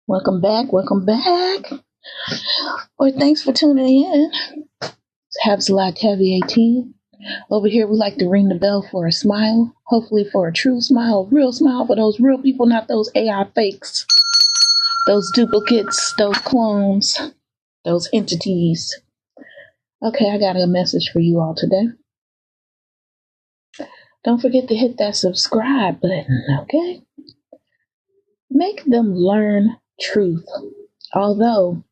Welcome back. Welcome back. Or thanks for tuning in. It's TAVYDHF APT. Over here, we like to ring the bell for a smile. Hopefully for a true smile, a real smile for those real people, not those AI fakes, those duplicates, those clones, those entities. Okay, I got a message for you all today. Don't forget to hit that subscribe button, okay? Make them learn truth, although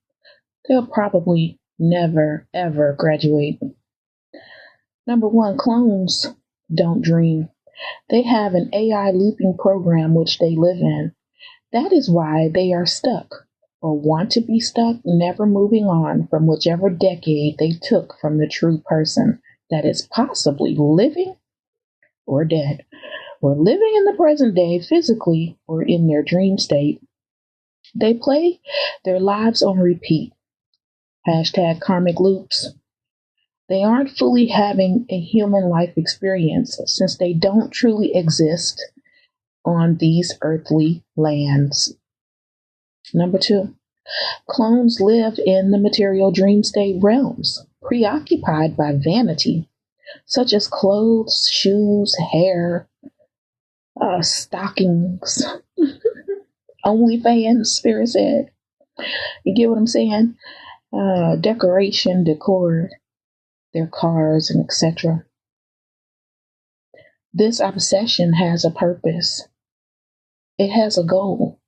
they'll probably never, ever graduate. Number one, clones don't dream. They have an AI looping program which they live in. That is why they are stuck or want to be stuck, never moving on from whichever decade they took from the true person that is possibly living or dead, or living in the present day physically or in their dream state. They play their lives on repeat. #karmic loops. They aren't fully having a human life experience since they don't truly exist on these earthly lands. Number two, clones live in the material dream state realms, preoccupied by vanity, such as clothes, shoes, hair, stockings, OnlyFans, spirit said. You get what I'm saying? Decoration, decor, their cars, and etc. This obsession has a purpose. It has a goal,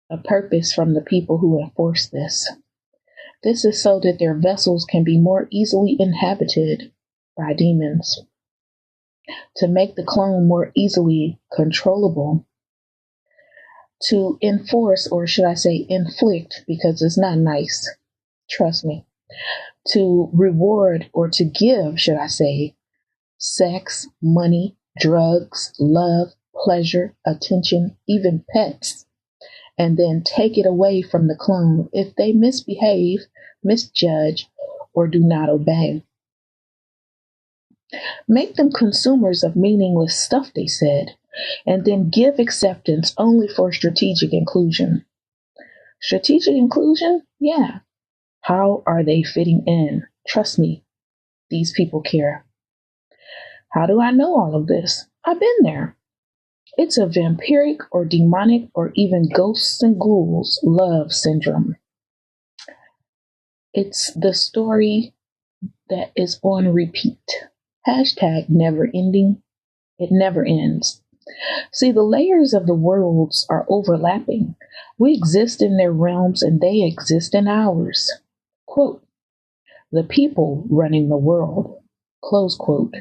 a purpose from the people who enforce this. This is so that their vessels can be more easily inhabited by demons, to make the clone more easily controllable, to enforce, or should I say inflict, because it's not nice, trust me, to reward or to give, should I say, sex, money, drugs, love, pleasure, attention, even pets, and then take it away from the clone if they misbehave, misjudge, or do not obey. Make them consumers of meaningless stuff, they said, and then give acceptance only for strategic inclusion. Strategic inclusion? Yeah. How are they fitting in? Trust me, these people care. How do I know all of this? I've been there. It's a vampiric or demonic or even ghosts and ghouls love syndrome. It's the story that is on repeat. #never ending. It never ends. See, the layers of the worlds are overlapping. We exist in their realms and they exist in ours. Quote, the people running the world, close quote,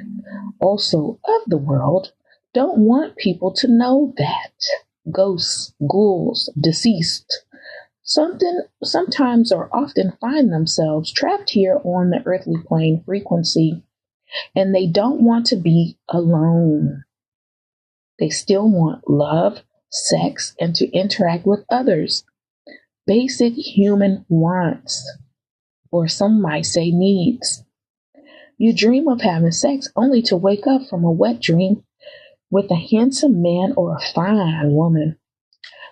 also of the world, don't want people to know that. Ghosts, ghouls, deceased, sometimes or often find themselves trapped here on the earthly plane frequency, and they don't want to be alone. They still want love, sex, and to interact with others. Basic human wants, or some might say needs. You dream of having sex only to wake up from a wet dream with a handsome man or a fine woman,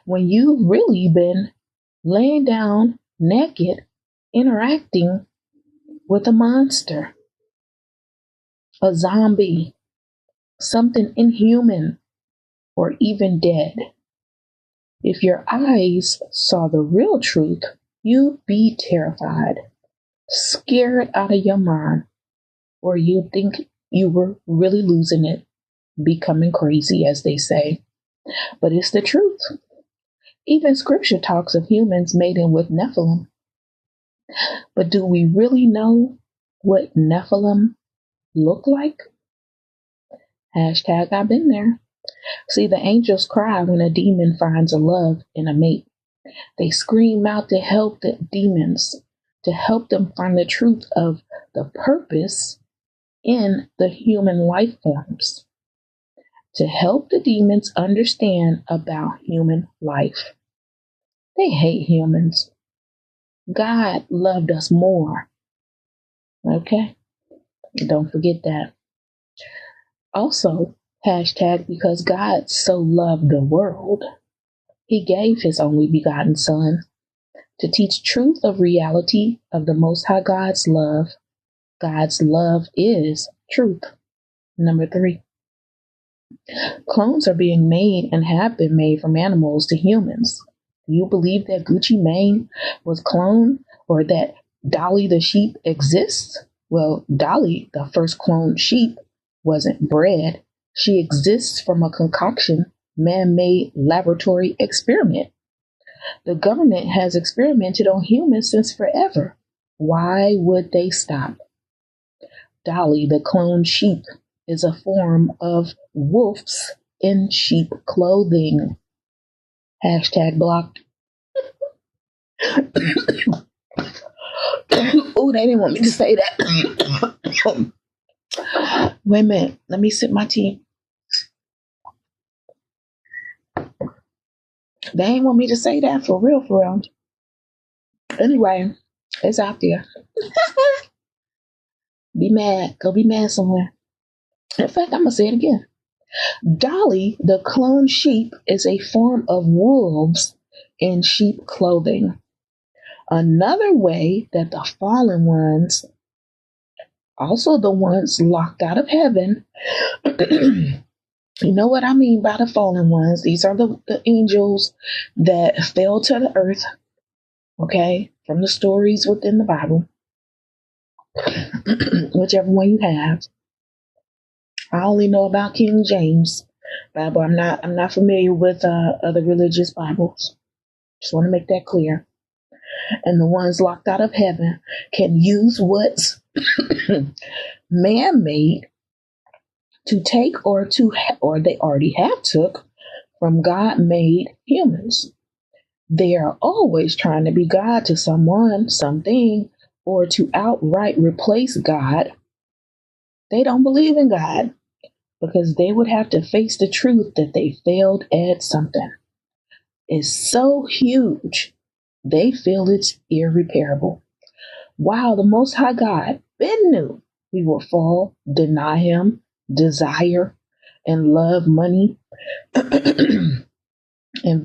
when you've really been laying down naked, interacting with a monster, a zombie, something inhuman, or even dead. If your eyes saw the real truth, you'd be terrified, scared out of your mind, or you'd think you were really losing it, becoming crazy, as they say. But it's the truth. Even scripture talks of humans mating with Nephilim. But do we really know what Nephilim look like? #I've been there. See, the angels cry when a demon finds a love in a mate. They scream out to help the demons, to help them find the truth of the purpose in the human life forms, to help the demons understand about human life. They hate humans. God loved us more. Okay? Don't forget that. Also, #because God so loved the world. He gave his only begotten Son to teach truth of reality of the Most High God's love. God's love is truth. Number 3. Clones are being made and have been made from animals to humans. Do you believe that Gucci Mane was cloned or that Dolly the sheep exists? Well, Dolly, the first cloned sheep, wasn't bred. She exists from a concoction, man-made laboratory experiment. The government has experimented on humans since forever. Why would they stop? Dolly, the cloned sheep, is a form of wolves in sheep clothing. Hashtag blocked. Oh, they didn't want me to say that. Wait a minute. Let me sip my tea. They ain't want me to say that for real, for real. Anyway, it's out there. Be mad. Go be mad somewhere. In fact, I'm going to say it again. Dolly, the cloned sheep, is a form of wolves in sheep clothing. Another way that the fallen ones, also the ones locked out of heaven, you know what I mean by the fallen ones. These are the angels that fell to the earth, okay, from the stories within the Bible, whichever one you have. I only know about King James Bible. I'm not familiar with other religious Bibles. Just want to make that clear. And the ones locked out of heaven can use what's man-made to take or they already have took from God-made humans. They are always trying to be God to someone, something, or to outright replace God. They don't believe in God because they would have to face the truth that they failed at something. It's so huge, they feel it's irreparable. Wow, the Most High God Ben knew we would fall, deny Him, desire, and love money and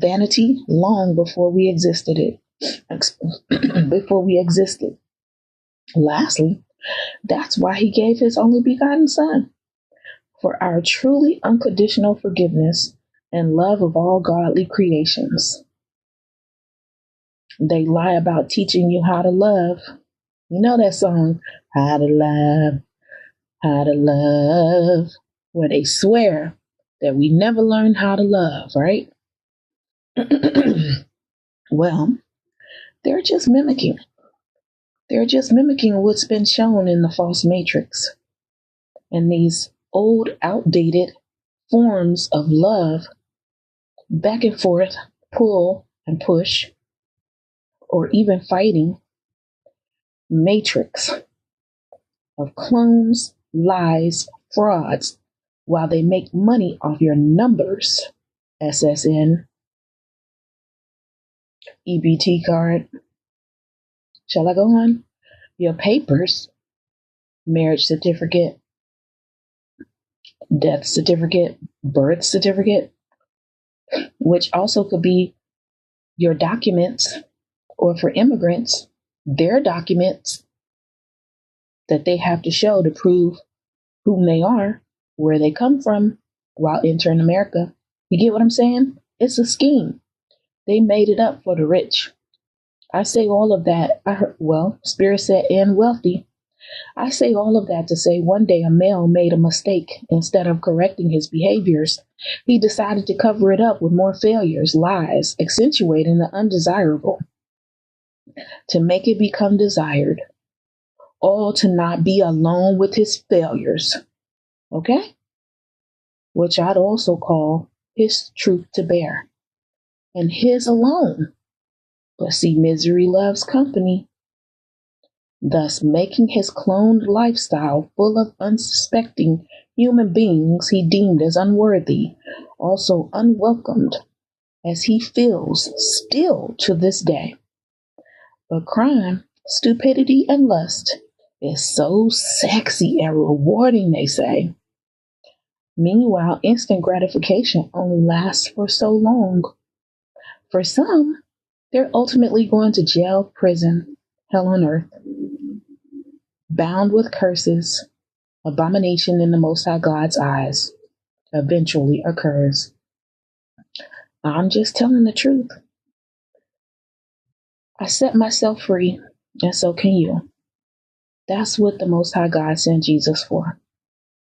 vanity long before we existed it. Lastly, that's why He gave His only begotten Son, for our truly unconditional forgiveness and love of all godly creations. They lie about teaching you how to love. You know that song, How to Love, where they swear that we never learned how to love, right? Well, they're just mimicking. They're just mimicking what's been shown in the false matrix. And these old, outdated forms of love, back and forth, pull and push, or even fighting, matrix of clones, lies, frauds, while they make money off your numbers, SSN, EBT card. Shall I go on? Your papers, marriage certificate, death certificate, birth certificate, which also could be your documents, or for immigrants, their documents that they have to show to prove whom they are, where they come from while entering America. You get what I'm saying? It's a scheme. They made it up for the rich. I say all of that. Spirit said, and wealthy. I say all of that to say one day a male made a mistake. Instead of correcting his behaviors, he decided to cover it up with more failures, lies, accentuating the undesirable to make it become desired, all to not be alone with his failures. Okay? Which I'd also call his truth to bear, and his alone. But see, misery loves company, thus making his cloned lifestyle full of unsuspecting human beings he deemed as unworthy, also unwelcomed, as he feels still to this day. But crime, stupidity, and lust is so sexy and rewarding, they say. Meanwhile, instant gratification only lasts for so long. For some, they're ultimately going to jail, prison, hell on earth, bound with curses, abomination in the Most High God's eyes eventually occurs. I'm just telling the truth. I set myself free, and so can you. That's what the Most High God sent Jesus for.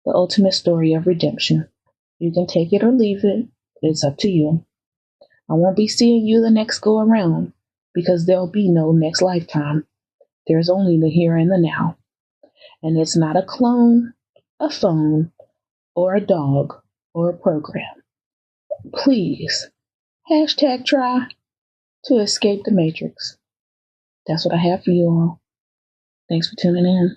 The ultimate story of redemption. You can take it or leave it. It's up to you. I won't be seeing you the next go around because there'll be no next lifetime. There's only the here and the now. And it's not a clone, a phone, or a dog, or a program. Please, #try to escape the matrix. That's what I have for you all. Thanks for tuning in.